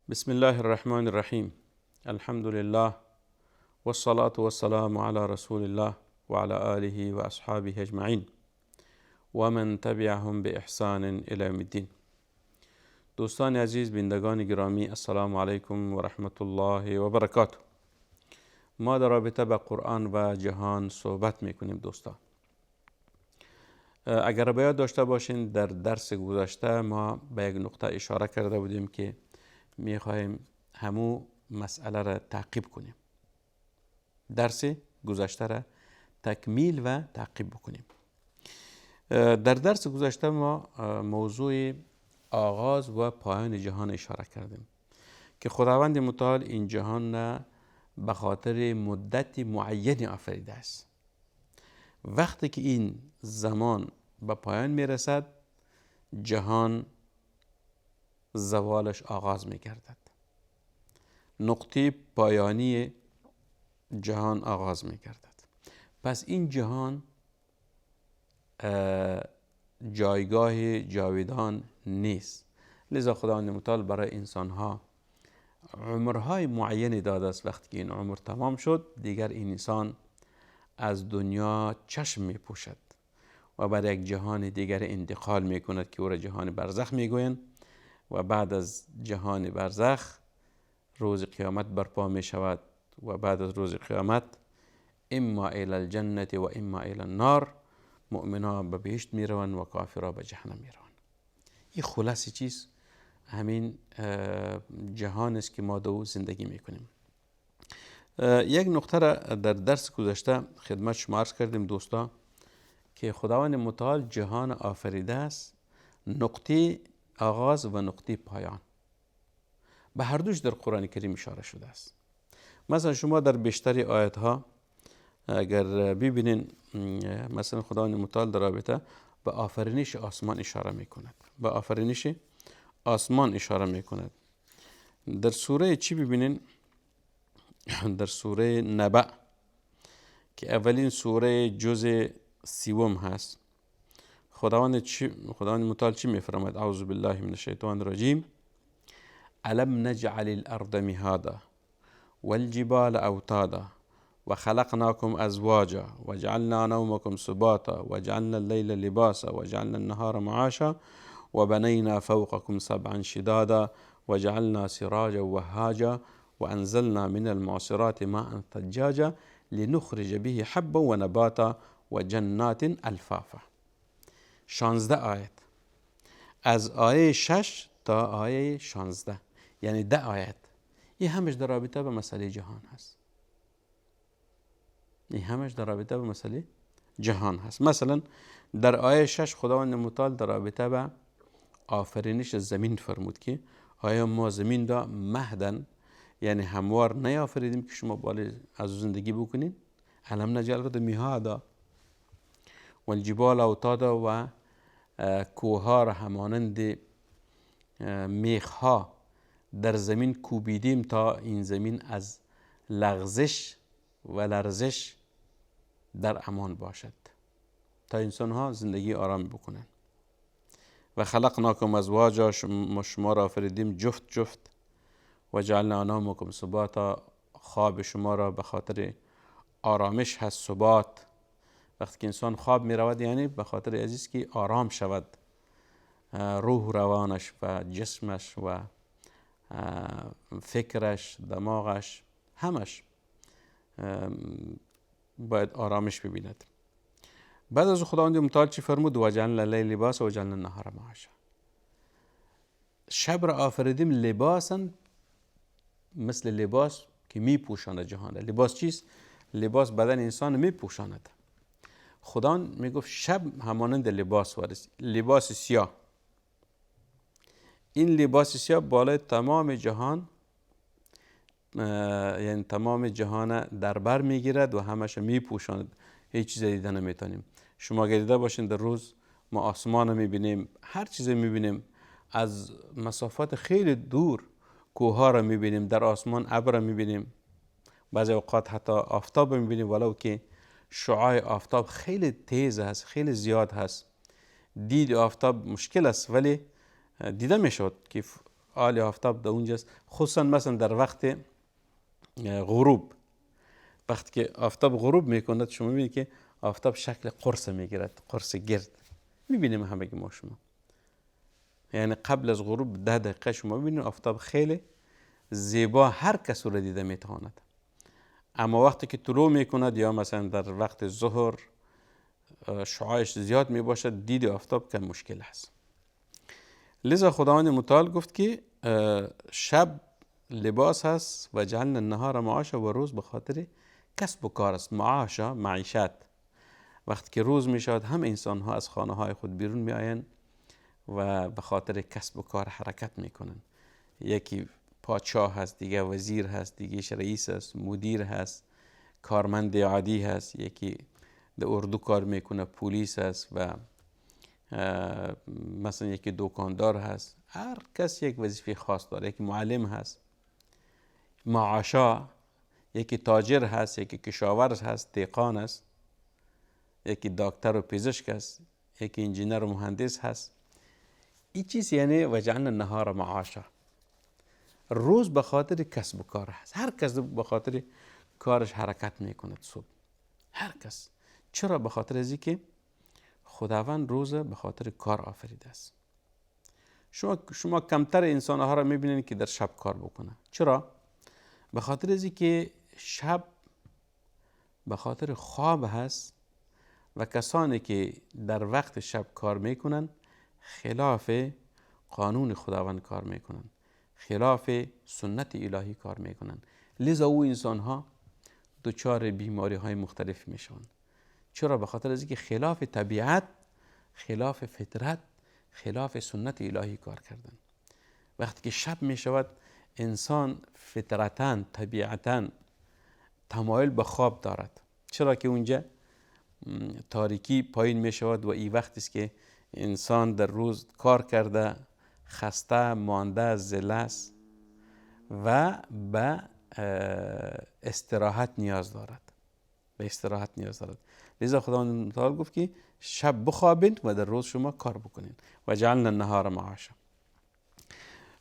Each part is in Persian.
بسم الله الرحمن الرحیم. الحمد لله والصلاة والسلام على رسول الله وعلى آله وأصحابه اجمعین و من تبعهم بإحسان إلى يوم الدین. دوستان عزیز، بینندگان گرامی، السلام علیکم و رحمت الله و برکاته. ما در رابطه با قرآن و جهان صحبت میکنیم. دوستان، اگر به یاد داشته باشین در درس گذشته ما به یک نقطه اشاره کرده بودیم که میخواهیم همو مسئله را تعقیب کنیم، درس گذشته را تکمیل و تعقیب بکنیم. در درس گذشته ما موضوع آغاز و پایان جهان اشاره کردیم که خداوند متعال این جهان را به خاطر مدت معین آفریده است. وقتی که این زمان به پایان میرسد، جهان زوالش آغاز میگردد، نقطه پایانی جهان آغاز میگردد. پس این جهان جایگاه جاویدان نیست، لذا خداوند متعال برای انسانها عمرهای معینی داده است. وقتی که این عمر تمام شد، دیگر این انسان از دنیا چشم میپوشد و بر یک جهان دیگر انتقال میکند که او را جهان برزخ میگویند و بعد از جهان برزخ روز قیامت برپا می شود و بعد از روز قیامت اما الی الجنة و اما الی النار، مؤمنا به بهشت می روند و کافرها به جهنم می روند. این خلاصه چیز همین جهان است که ما در او زندگی می کنیم. یک نقطه را در درس گذشته خدمت شما عرض کردیم دوستا که خداوند متعال جهان آفریده است، نقطه آغاز و نقطه پایان. به هر دوش در قرآن کریم اشاره شده است. مثلا شما در بیشتری آیت ها اگر ببینین، مثلا خداوند متعال در رابطه به آفرینش آسمان اشاره میکند، به آفرینش آسمان اشاره میکند. در سوره چی ببینین؟ در سوره نبأ که اولین سوره جزء 30 هست، خداوند متعال چی میفرماید؟ اعوذ بالله من الشیطان الرجیم. الم نجعل الارض مهادا والجبال اوتادا وخلقناكم ازواجا وجعلنا نومكم سباتا وجعلنا الليل لباسا وجعلنا النهار معاشا وبنينا فوقكم سبعا شدادا وجعلنا سراجا وهاجا وانزلنا من المعصرات ماء ثجاجا لنخرج به حبا ونباتا وجنات الفافا. 16 آیت، از آیه 6 تا آیه 16، یعنی 10 آیت. این همش در رابطه به مسئله جهان هست. این همش در رابطه به مسئله جهان هست. مثلا در آیه 6 خداوند متعال در رابطه به آفرینش زمین فرمود که آیا ما زمین را مهدن، یعنی هموار نیافریدیم که شما بالا از زندگی بکنین؟ الم نجعل الارض مهادا والجبال اوتادا، و کوهها را همانند میخها در زمین کوبیدیم تا این زمین از لغزش و لرزش در امان باشد، تا انسان ها زندگی آرام بکنن. و خلقناکم ازواجا، شما را آفریدیم جفت جفت. و جعلنا نومکم سباتا، خواب شما را به خاطر آرامش هست. ثبات وقتی که انسان خواب می رود یعنی به خاطر عزیز که آرام شود، روح روانش و جسمش و فکرش، دماغش، همش باید آرامش ببیند. بعد از خداوند متعال چی فرمود؟ و جعلنا اللیل لباسا و جعلنا النهار معاشا. شب را آفریدیم لباسا، مثل لباس که می پوشاند جهان. لباس چیست؟ لباس بدن انسان می پوشاند. خدا می گفت شب همانند لباس وارست، لباس سیاه. این لباس سیاه بالای تمام جهان، یعنی تمام جهان در بر میگیرد و همش میپوشاند، هیچ چیز دیده نمیتونیم. شما اگر دیده باشین در روز ما آسمان میبینیم، هر چیز میبینیم، از مسافت خیلی دور کوه را میبینیم، در آسمان ابر میبینیم، بعضی اوقات حتی آفتاب میبینیم، ولو که شعاع آفتاب خیلی تیز هست، خیلی زیاد هست. دید آفتاب مشکل است، ولی دیده میشد که آل آفتاب در اونجاست، خصوصا مثلا در وقت غروب. وقتی که آفتاب غروب میکند شما میبینید که آفتاب شکل قرص میگیرد، قرص گرد. میبینیم همه ما شما، یعنی قبل از غروب 10 دقیقه شما ببینید آفتاب خیلی زیبا هر کس رو دیده میتواند. اما وقتی که طلوع میکند یا مثلا در وقت ظهر شعاعش زیاد میباشد، دید آفتاب که مشکل است. لذا خداوند متعال گفت که شب لباس هست و جعلنا النهار معاشا، و روز به خاطر کسب و کار است. معاشا معیشت. وقتی که روز میشود همه انسان ها از خانه های خود بیرون می آیند و به خاطر کسب و کار حرکت میکنن. یکی پادشاه هست، دیگه وزیر هست، دیگه رئیس هست، مدیر هست، کارمند عادی هست، یکی در اردو کار میکنه، پلیس هست، و مثلا یکی دکاندار هست. هر کس یک وظیفه خاص داره. یکی معلم هست. معاشا، یکی تاجر هست، یکی کشاورز هست، دهقان است، یکی دکتر و پزشک است، یکی انجینر و مهندس هست. این چیز یعنی وجعلنا النهار معاشا. روز به خاطر کسب و کار هست. هر کس به خاطر کارش حرکت میکند صبح. هر کس. چرا؟ به خاطر ازی که خداوند روز به خاطر کار آفریده است. شما کمتر انسان ها را میبینید که در شب کار بکنه. چرا؟ به خاطر ازی که شب به خاطر خواب هست و کسانی که در وقت شب کار میکنن خلاف قانون خداوند کار میکنن، خلاف سنت الهی کار میکنن. لذا او انسان ها دچار بیماری های مختلف میشون. چرا؟ به خاطر از اینکه خلاف طبیعت، خلاف فطرت، خلاف سنت الهی کار کردن. وقتی که شب میشود انسان فطرتاً، طبیعتاً تمایل به خواب دارد. چرا که اونجا تاریکی پایین میشود و این وقتی است که انسان در روز کار کرده، خسته، مانده، ذله است و به استراحت نیاز دارد. به استراحت نیاز دارد. لذا خداوند متعال گفت که شب بخوابید و در روز شما کار بکنید. و جعلنا النهار معاشا.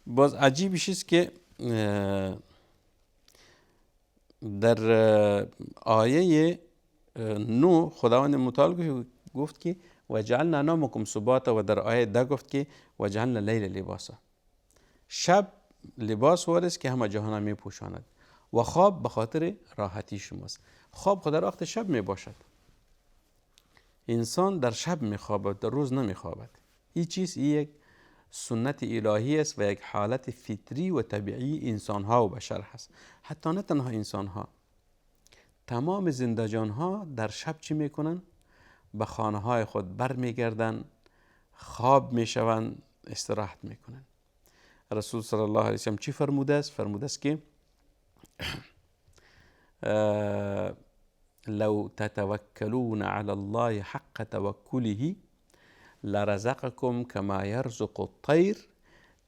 باز عجیبش است که در آیه 9 خداوند متعال گفت که و جعلنا نومکم سباتا، و در آیه 10 گفت که و جعلنا اللیل لباسا. شب لباس وارست که همه جهان می پوشاند و خواب به خاطر راحتی شماست. خواب خود در وقت شب می باشد. انسان در شب می خوابد، در روز نمی خوابد. این چیز یک سنت الهی است و یک حالت فطری و طبیعی انسان ها و بشر هست. حتی نه تنها انسان ها، تمام زندگان ها در شب چی میکنن؟ به خانه های خود بر میگردن، خواب میشوند، استراحت میکنن. رسول صلی الله علیه وسلم چی فرموده است؟ فرموده است که لو تتوکلون علی الله حق توکله لرزقكم كما يرزق الطير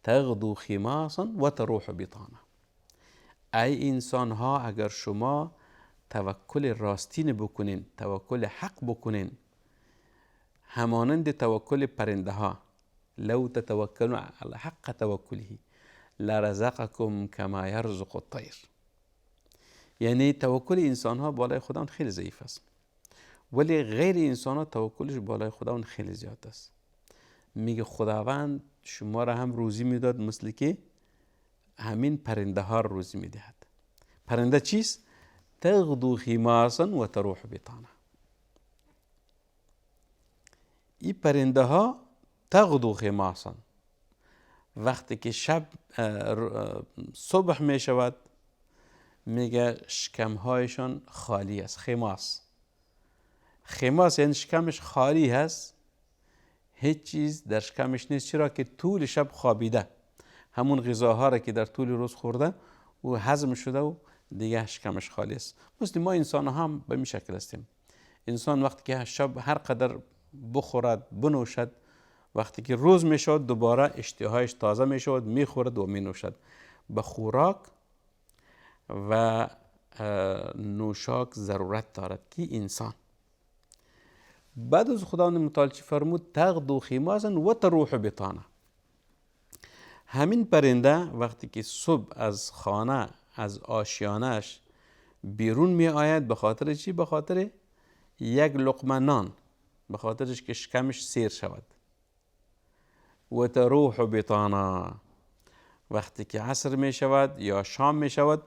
تغدو خماصا و تروح بطانا. ای انسان ها، اگر شما توکل راستین بکنین، توکل حق بکنین، همانند توکل پرنده ها، لو تتوکلون علی حق توکله لرزقكم كما يرزق الطير. یعنی توکل انسان ها بالای خداوند خیلی ضعیف است، ولی غیر انسان ها توکلش بالای خداوند خیلی زیاد است. میگه خداوند شما را هم روزی میداد مثل که همین پرنده ها را روزی میدهد. پرنده چیست؟ تغدو خماصا و تروح بطانا. این پرنده ها تغدو خماصا، وقتی که شب صبح می شود میگه شکم هایشان خالی است. خماص یعنی شکمش خالی هست، هیچ چیز در شکمش نیست. چرا که طول شب خوابیده، همون غذاها را که در طول روز خورده و هضم شده و دیگه شکمش خالی است. مثل ما انسان هم به این شکل هستیم. انسان وقتی که شب هر قدر بخورد، بنوشد، وقتی که روز می شود دوباره اشتهایش تازه می شود، می خورد و می نوشد. به خوراک و نوشاک ضرورت دارد که انسان. بعد از خداوند متعال چی فرمود؟ تغدو خماصا و تروح بطانا. همین پرنده وقتی که صبح از خانه از آشیانش بیرون می آید، به خاطر چی؟ به خاطر یک لقمه نان، به خاطرش که شکمش سیر شود. و تروح بطانا، وقتی که عصر می شود یا شام می شود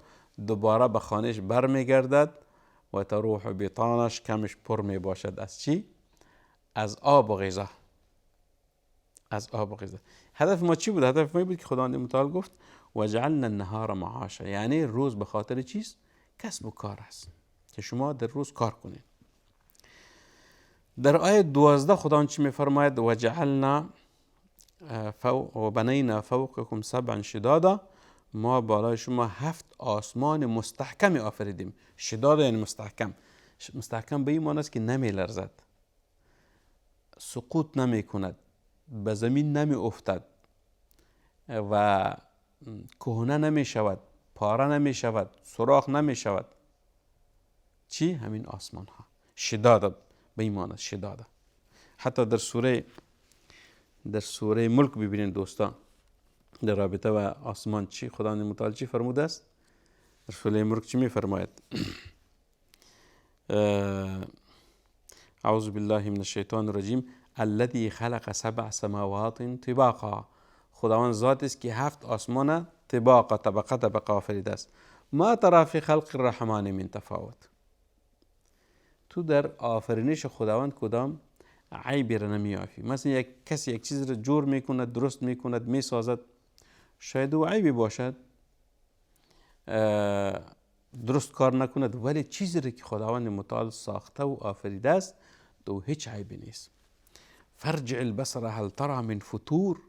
دوباره به خانهش بر می گردد. و تروح بطانا، شکمش پر می باشد از چی؟ از آب و غذا. از آب و غذا. هدف ما چی بود؟ هدف ما بود که خداوند متعال گفت و جعلنا النهار معاشا، یعنی روز به خاطر چیست؟ کسب و کار است که شما در روز کار کنید. در آیه 12 خداوند چی میفرماید؟ و جعلنا و بنینا فوقکم سبعا شدادا، ما بالای شما 7 آسمان مستحکم آفریدیم. شدادا یعنی مستحکم. مستحکم به این معنی است که نمی لرزد، سقوط نمی کند، به زمین نمی افتد و کهنه نمی شود، پاره نمی شود، سوراخ نمی شود. چی؟ همین آسمان ها. شدادا به این معنی شدادا. حتی در سوره ملک ببینید دوستان، در رابطه و آسمان چی خداوند متعال چی فرموده است؟ در سوره ملک چی می فرماید؟ اعوذ بالله من الشیطان الرجیم الذی خلق 7 سماوات طباقا، خداوند ذات است که 7 آسمان طباقا، طبقه آفریده است. ما تری فی خلق الرحمن من تفاوت، تو در آفرینش خداوند کدام عیبی را نمیافی. مثلا یک کسی یک چیز را جور میکند، درست میکند، میسازد، شاید او عیبی باشد، درست کار نکند، ولی چیزی را که خداوند متعال ساخته و آفریده است تو هیچ عیبی نیست. فرجع البصر هل ترى من فطور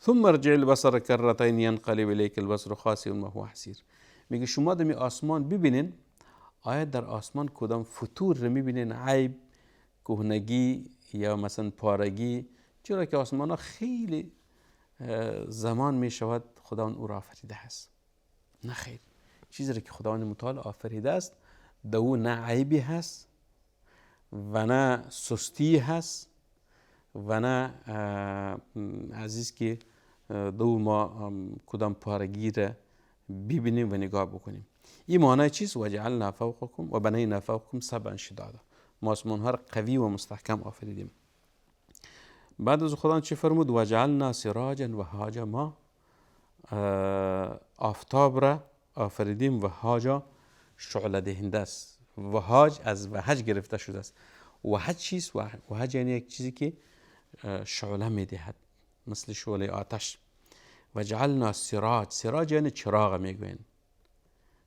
ثم ارجع البصر کرتین ینقلب الیک البصر خاسئا وهو حسیر. میگه شما در آسمان ببینین، آیا در آسمان کدام فطور رو میبینین؟ عیب، کهنگی یا مثلا پارگی؟ چرا که آسمان ها خیلی زمان میشود خداوند او را آفریده است. نه خیر، چیزی را که خداوند متعال آفریده است دو نه عیبی هست و نه سستی هست و نه عزیز که دو ما کدام پارگی را ببینیم و نگاه بکنیم. این معنی چیست؟ و جعلنا فوقکم و بنینا فوقکم سبعا شدادا، ما آسمان ها را قوی و مستحکم آفریدیم. بعد از خدا چه فرمود؟ و جعلنا سراجا و هاجا، ما آفتاب را آفریدیم. و هاجا شعله دهنده است. وهاج از وهج گرفته شده است. وهج چیست؟ وهج یعنی یک چیزی که شعله میدهد، مثل شعله آتش. و جعلنا سراج یعنی چراغ میگوین.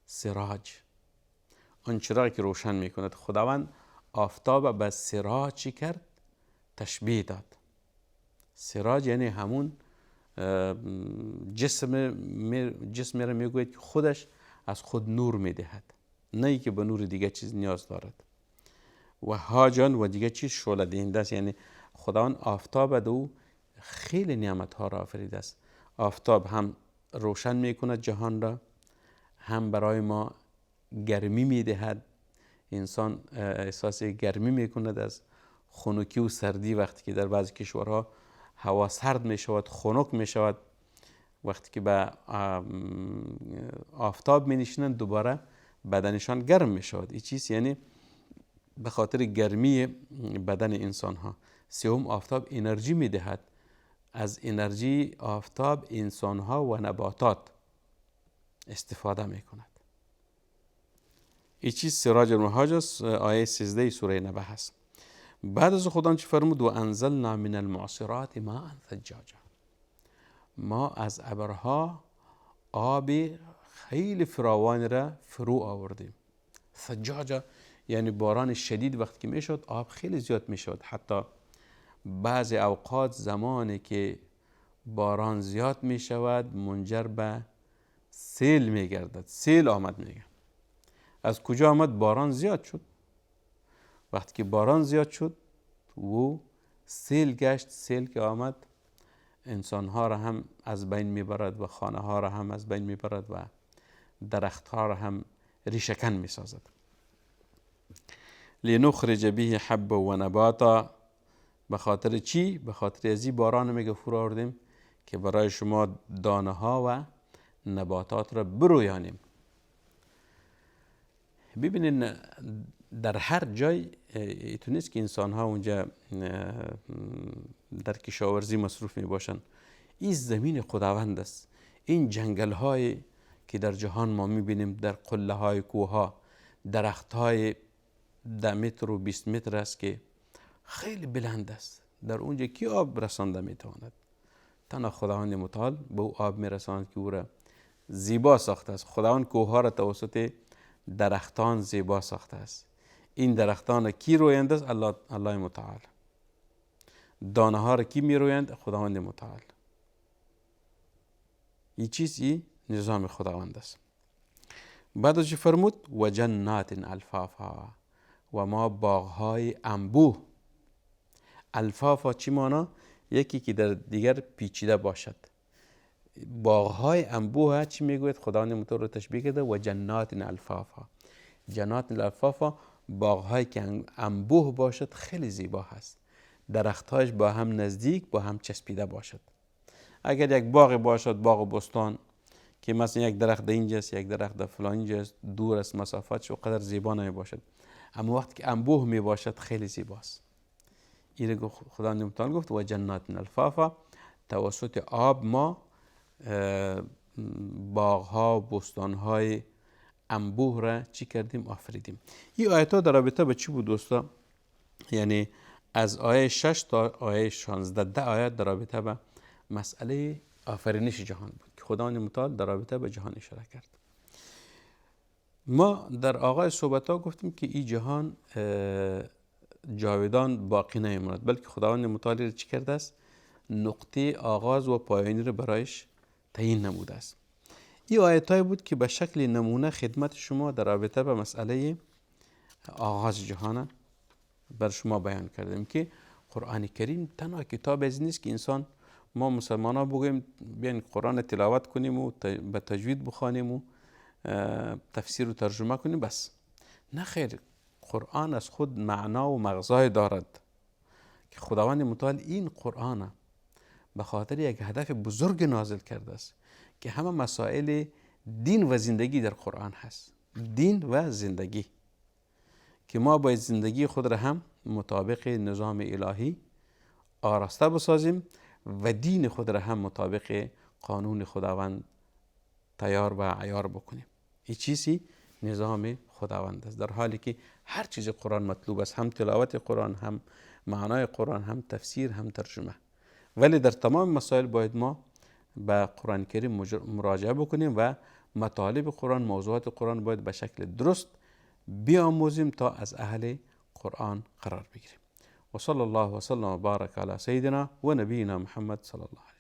سراج آن چراغی که روشن میکند. خداوند آفتاب به سراج چی کرد؟ تشبیه داد. سراج یعنی همون جسم را میگوید که خودش از خود نور میدهد، نه ای که به نور دیگه چیز نیاز دارد. و هاجان و دیگه چیز شعله دهنده است، یعنی خداوند آفتاب دو خیلی نعمت ها را آفریده است. آفتاب هم روشن میکند جهان را، هم برای ما گرمی میدهد. انسان احساس گرمی میکند از خنکی و سردی. وقتی که در بعضی کشورها هوا سرد میشود، خنک میشود، وقتی که به آفتاب می نشینند دوباره بدنشان گرم میشود. این چیز یعنی به خاطر گرمی بدن انسان ها. سوم، آفتاب انرژی میدهد. از انرژی آفتاب انسان ها و نباتات استفاده میکند. این چیز سراج المهاج است. آیه 13 سوره نبأ هست. بعد از خدا چه فرمود؟ و انزلنا من المعصرات ماء ثجاجا، ما از ابرها آب خیلی فراوان را فرو آوردیم. ثجاجا یعنی باران شدید وقتی که میشد آب خیلی زیاد میشد. حتی بعضی اوقات زمانی که باران زیاد میشود منجر به سیل میگردد. سیل آمد. میگه از کجا آمد؟ باران زیاد شد. وقتی که باران زیاد شد و سیل گشت، سیل که آمد انسان ها را هم از بین میبرد و خانه ها را هم از بین میبرد و درخت ها را هم ریشه‌کن میسازد. لنخرج به حبا و نباتا، به خاطر چی؟ به خاطر ازی باران میگه فرو آوردیم که برای شما دانه ها و نباتات را برویانیم. ببینین در هر جای ایتو نیست که انسان ها اونجا در کشاورزی مصروف می باشن. این زمین خداوند است. این جنگل های که در جهان ما می بینیم، در قله های کوه ها، درخت های 10 متر و 20 متر است که خیلی بلند است. در اونجا کی آب رسانده می تواند؟ تنها خداوند متعال به او آب می رساند که او را زیبا ساخته است. خداوند کوه ها را توسط درختان زیبا ساخته است. این درختان کی رویند است؟ الله متعال. دانه ها را کی می رویند؟ خداوند متعال. این چیزی نظام خداوند است. بعد از فرمود و جنات الفافا، و ما باغهای انبوه. الفافا چی مانا؟ یکی که در دیگر پیچیده باشد. باغهای انبوه چی میگوید؟ خداوند متعال رو تشبیه کرده و جنات الفافا. جنات الفافا باغهایی که انبوه باشد، خیلی زیبا هست. درختهایش با هم نزدیک، با هم چسبیده باشد. اگر یک باغ باشد، باغ و بستان، که مثلا یک درخت اینجاست، یک درخت فلان اینجاست، دور است مسافتش، و قدر زیبا نمی باشد. اما وقتی که انبوه می باشد خیلی زیباست. این رو خداوند متعال گفت و جنات الفافا، توسط آب ما باغها و بستانهای انبوه را چی کردیم؟ آفریدیم. این آیت ها در رابطه به چی بود دوستا؟ یعنی از آیه 6 تا آیه 16 10 آیات در رابطه به مسئله آفرینش جهان بود که خداوند متعال در رابطه به جهان اشاره کرد. ما در آغاز صحبت ها گفتیم که این جهان جاودان باقی نمیماند، بلکه خداوند متعال چی کرده است؟ نقطه آغاز و پایانی رو برایش تعیین نموده است. این آیت‌های بود که به شکل نمونه خدمت شما در رابطه به مسئله آغاز جهان بر شما بیان کردیم که قرآن کریم تنها کتاب از نیست که انسان ما مسلمان ها بگویم بیاین قرآن تلاوت کنیم و به تجوید بخوانیم و تفسیر و ترجمه کنیم بس. نه خیر، قرآن از خود معنا و مغزای دارد که خداوند متعال این قرآن به خاطر یک هدف بزرگ نازل کرده است که همه مسائل دین و زندگی در قرآن هست. دین و زندگی که ما باید زندگی خود را هم مطابق نظام الهی آراسته بسازیم و دین خود را هم مطابق قانون خداوند تیار و عیار بکنیم. این چیزی نظام خداوند است، در حالی که هر چیز قرآن مطلوب است، هم تلاوت قرآن، هم معنای قرآن، هم تفسیر، هم ترجمه. ولی در تمام مسائل باید ما به قرآن کریم مراجعه بکنیم و مطالب قرآن، موضوعات قرآن باید به شکل درست بیاموزیم تا از اهل قرآن قرار بگیریم. و صلی الله و سلم و بارک علی سیدنا و نبینا محمد صلی الله علیه.